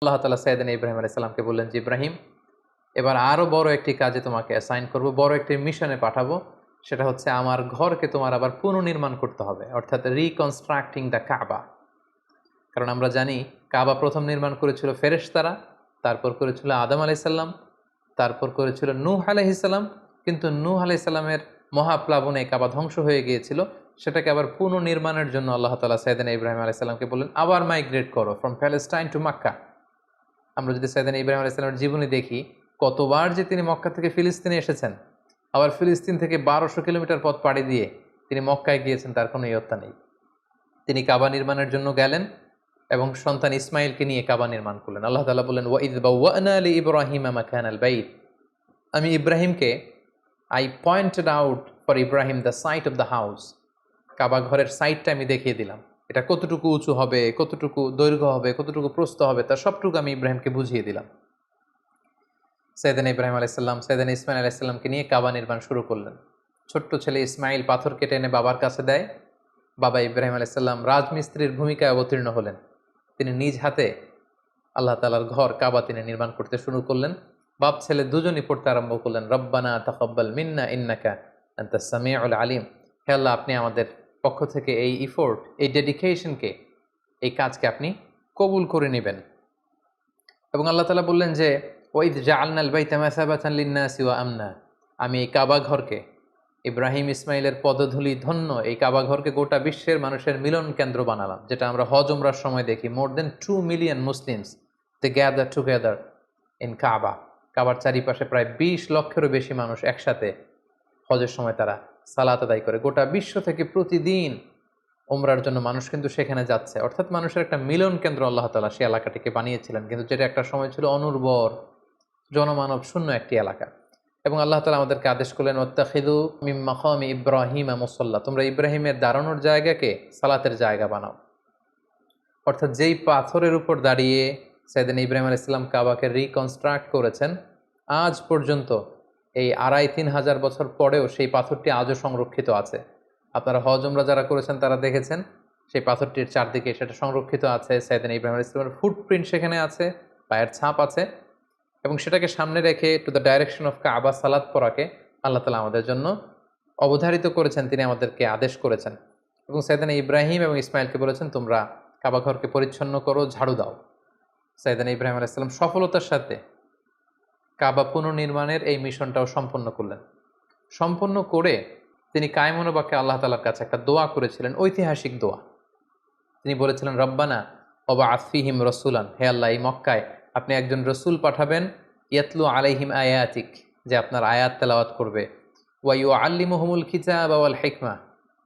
আল্লাহ তাআলা সাইয়েদনা ইব্রাহিম আলাইহিস সালামকে বললেন যে, ইব্রাহিম, এবার আরো বড় একটি কাজে তোমাকে অ্যাসাইন করব, বড় একটি মিশনে পাঠাবো। সেটা হচ্ছে আমার ঘরকে তোমার আবার পুনর্নির্মাণ করতে হবে, অর্থাৎ রিকনস্ট্রাক্টিং দ্য কাবা। কারণ আমরা জানি কাবা প্রথম নির্মাণ করেছিল ফেরেশতারা, তারপর করেছিল আদম আলাইহিস সালাম, তারপর করেছিল নূহ আলাইহিস সালাম। কিন্তু নূহ আলাইহিস সালামের মহাপ্লাবনে কাবা ধ্বংস হয়ে গিয়েছিল। সেটাকে আবার পুনর্নির্মাণের জন্য আল্লাহ তাআলা সাইয়েদনা ইব্রাহিম আলাইহিস সালামকে বললেন, আবার মাইগ্রেট করো ফ্রম প্যালেস্টাইন টু মক্কা। আমরা যদি সাইয়েদনা ইব্রাহিম আলাইহিস সালামের জীবনী দেখি, কতবার যে তিনি মক্কা থেকে ফিলিস্তিনে এসেছেন, আবার ফিলিস্তিন থেকে 1200 কিলোমিটার পথ পাড়ি দিয়ে তিনি মক্কায় গিয়েছেন, তার কোনো ইয়ত্তা নেই। তিনি কাবা নির্মাণের জন্য গেলেন এবং সন্তান ইসমাইলকে নিয়ে কাবা নির্মাণ করলেন। আল্লাহ তাআলা বললেন, ওয়াইদ বাওয়া'না লিইব্রাহিমা মাকানাল বাইত। আমি ইব্রাহিমকে I pointed out for Ibrahim the site of the house. Kaaba ঘরের সাইটটা আমি দেখিয়ে দিলাম, এটা কতটুকু উঁচু হবে, কতটুকু দৈর্ঘ্য হবে, কতটুকু প্রস্থ হবে, তার সবটুকু আমি ইব্রাহিমকে বুঝিয়ে দিলাম। সাইয়েদনা ইব্রাহিম আলাইহিস সালাম সাইয়েদনা ইসমাইল আলাইহিস সালামকে নিয়ে কাবা নির্মাণ শুরু করলেন। ছোট্ট ছেলে ইসমাইল পাথর কেটে এনে বাবার কাছে দেয়। বাবা ইব্রাহিম আলাইহিস সালাম রাজমিস্ত্রির ভূমিকায় অবতীর্ণ হলেন। তিনি নিজ হাতে আল্লাহ তাআলার ঘর কাবা তিনি নির্মাণ করতে শুরু করলেন। বাপ ছেলে দুজনই পড়তে আরম্ভ করলেন, রব্বানা তাকাব্বাল মিন্না ইন্নাকা আনতাস সামিউল আলিম। হে আল্লাহ, আপনি আমাদের পক্ষ থেকে এই ইফোর্ট, এই ডেডিকেশনকে, এই কাজকে আপনি কবুল করে নেবেন। এবং আল্লাহ তাআলা বললেন যে, ওয়াইদ জাআলনাল বাইতা মাসাবাতান লিন-নাসি ওয়া আমনা। আমি এই কাবা ঘরকে, ইব্রাহিম ইসমাইলের পদধূলি ধন্য এই কাবা ঘরকে গোটা বিশ্বের মানুষের মিলন কেন্দ্র বানালাম। যেটা আমরা হজ উমরার সময় দেখি, more than 2 million Muslims they gather together in Kaaba. কাবার চারিপাশে প্রায় 20 লক্ষেরও বেশি মানুষ একসাথে হজের সময় তারা সালাত আদায় করে। গোটা বিশ্ব থেকে প্রতিদিন উমরার জন্য মানুষ কিন্তু সেখানে যাচ্ছে। অর্থাৎ মানুষের একটা মিলন কেন্দ্র আল্লাহ তাআলা সেই এলাকাটিকে বানিয়েছিলেন, কিন্তু যেটা একটা সময় ছিল অনুর্বর, জনমানব শূন্য একটি এলাকা। এবং আল্লাহ তাআলা আমাদেরকে আদেশ করলেন, ওয়াত্তাখিযু মিন মাকামি ইব্রাহিমা মুসাল্লা। তোমরা ইব্রাহিমের দাঁড়ানোর জায়গাকে সালাতের জায়গা বানাও। অর্থাৎ যেই পাথরের উপর দাঁড়িয়ে সাইয়েদনা ইব্রাহিম আলাইহিস সালাম কাবাকে রিকনস্ট্রাক্ট করেছেন, আজ পর্যন্ত এই 2500-3000 হাজার বছর পরেও সেই পাথরটি আজও সংরক্ষিত আছে। আপনারা হজ উমরা যারা করেছেন তারা দেখেছেন সেই পাথরটির চারদিকে সেটা সংরক্ষিত আছে। সাইয়েদনা ইব্রাহিম আলাইহিস সালামের ফুটপ্রিন্ট সেখানে আছে, পায়ের ছাপ আছে। এবং সেটাকে সামনে রেখে টু দ্য ডাইরেকশন অফ কাবা সালাত পড়াকে আল্লাহ তাআলা আমাদের জন্য অবধারিত করেছেন, তিনি আমাদেরকে আদেশ করেছেন। এবং সাইয়েদনা ইব্রাহিম এবং ইসমাইলকে বলেছেন, তোমরা কাবা ঘরকে পরিচ্ছন্ন করো, ঝাড়ু দাও। সাইয়েদনা ইব্রাহিম আলাইহিস সালাম সফলতার সাথে কাবা পুনর্নির্মাণের এই মিশনটাও সম্পন্ন করলেন। সম্পন্ন করে তিনি কায়মুন বাকে আল্লাহ তাআলার কাছে একটা দোয়া করেছিলেন, ঐতিহাসিক দোয়া। তিনি বলেছিলেন, রব্বানা ওয়াবআথ ফীহিম রাসূলান। হে আল্লাহ, এই মক্কায় আপনি একজন রসুল পাঠাবেন, ইয়াতলু আলাইহিম আয়াতিক, যে আপনার আয়াত তেলাওয়াত করবে, ওয়া ইউআল্লিমুহুমুল কিতাবা ওয়াল হিকমা,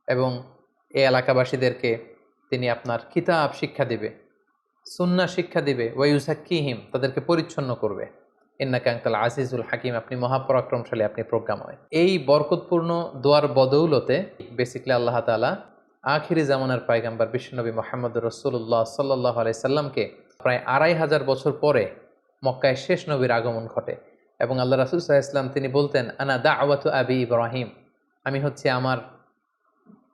এবং এই এলাকাবাসীদেরকে তিনি আপনার কিতাব শিক্ষা দিবে, সুন্নাহ শিক্ষা দিবে, ওয়া ইউযাক্কিহিম, তাদেরকে পরিচ্ছন্ন করবে, ইন্নাকা আনতাল আজিজুল হাকিম, আপনি মহাপরাক্রমশালী, আপনি প্রজ্ঞাময়। এই বরকতপূর্ণ দোয়ার বদৌলতে বেসিক্যালি আল্লাহ তাআলা আখিরি জামানার পয়গম্বর বিশ্বনবী মুহাম্মদুর রাসূলুল্লাহ সাল্লাল্লাহু আলাইহি সাল্লামকে প্রায় 2500 বছর পরে মক্কায় শেষ নবীর আগমন ঘটে। এবং আল্লাহ রাসূল সাল্লাল্লাহু আলাইহি ওয়াসাল্লাম তিনি বলতেন, আনা দাওয়াতু আবি ইব্রাহিম, আমি হচ্ছে আমার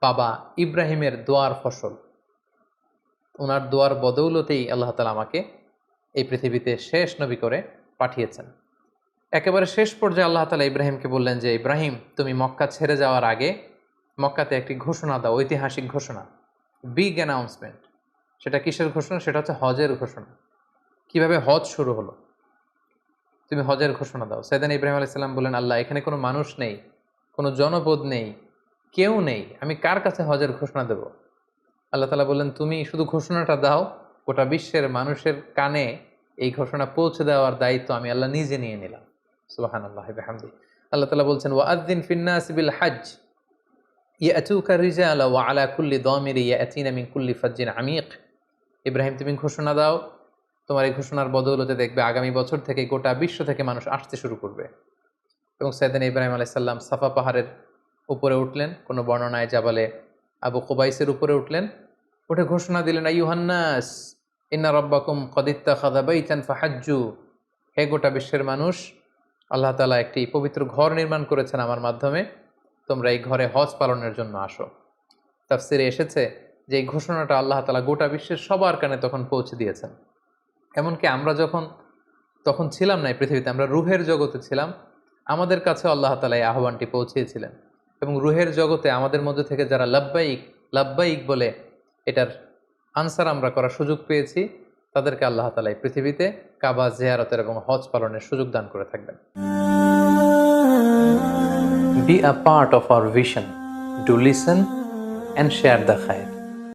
বাবা ইব্রাহিমের দোয়ার ফসল। ওনার দোয়ার বদৌলতেই আল্লাহ তাআলা আমাকে এই পৃথিবীতে শেষ নবী করে পাঠিয়েছেন। একেবারে শেষ পর্যায়ে আল্লাহ তাআলা ইব্রাহিমকে বললেন যে, ইব্রাহিম, তুমি মক্কা ছেড়ে যাওয়ার আগে মক্কাতে একটি ঘোষণা দাও, ঐতিহাসিক ঘোষণা, বিগ অ্যানাউন্সমেন্ট। সেটা কিসের ঘোষণা? সেটা হচ্ছে হজের ঘোষণা। কিভাবে হজ শুরু হলো, তুমি হজের ঘোষণা দাও। সাইয়েদনা ইব্রাহিম আলাইহিস সালাম বললেন, আল্লাহ, এখানে কোনো মানুষ নেই, কোনো জনপদ নেই, কেউ নেই, আমি কার কাছে হজের ঘোষণা দেব? আল্লাহ তাআলা বললেন, তুমি শুধু ঘোষণাটা দাও, গোটা বিশ্বের মানুষের কানে এই ঘোষণা পৌঁছে দেওয়ার দায়িত্ব আমি আল্লাহ নিজে নিয়ে নিলাম। সুবহানাল্লাহি ওয়া বিহামদিহি। আল্লাহ তাআলা বলছেন, ওয়াআযযিন ফিন-নাসি বিল হজ্জ ইয়াতুকা রিজালা ওয়া আলা কুল্লি দামিরি ইয়াতিনা মিন কুল্লি ফাজ্জিন আমিক। ইব্রাহিম, তুমি ঘোষণা দাও, তোমার এই ঘোষণার বদৌলতে দেখবে আগামী বছর থেকে গোটা বিশ্ব থেকে মানুষ আসতে শুরু করবে। এবং সাইয়েদনা ইব্রাহিম আলাইহিস সালাম সাফা পাহাড়ের উপরে উঠলেন, কোনো বর্ণনায় জাবালে আবু কুবাইসের উপরে উঠলেন, উঠে ঘোষণা দিলেন, আইয়ুহান নাস ইন্না রাব্বাকুম ক্বাদ ইত্তাখাযা বাইতান ফাহাজ্জু। হে গোটা বিশ্বের মানুষ, আল্লাহ তাআলা একটি পবিত্র ঘর নির্মাণ করেছেন আমার মাধ্যমে, তোমরা এই ঘরে হজ পালনের জন্য আসো। তাফসিরে এসেছে যে এই ঘোষণাটা আল্লাহ তাআলা গোটা বিশ্বের সবার কানে তখন পৌঁছে দিয়েছেন। এমনকি আমরা তখন ছিলাম না এই পৃথিবীতে, আমরা রুহের জগতে ছিলাম, আমাদের কাছে আল্লাহ তাআলা এই আহ্বানটি পৌঁছিয়েছিলেন। এবং রুহের জগতে আমাদের মধ্যে থেকে যারা লাব্বাইক লাব্বাইক বলে এটার আনসার আমরা করার সুযোগ পেয়েছি, তাদেরকে আল্লাহ তাআলা এই পৃথিবীতে কাবা জিয়ারতের এবং হজ পালনের সুযোগ দান করে থাকবেন। Be a part of our vision. Do listen and share the khair.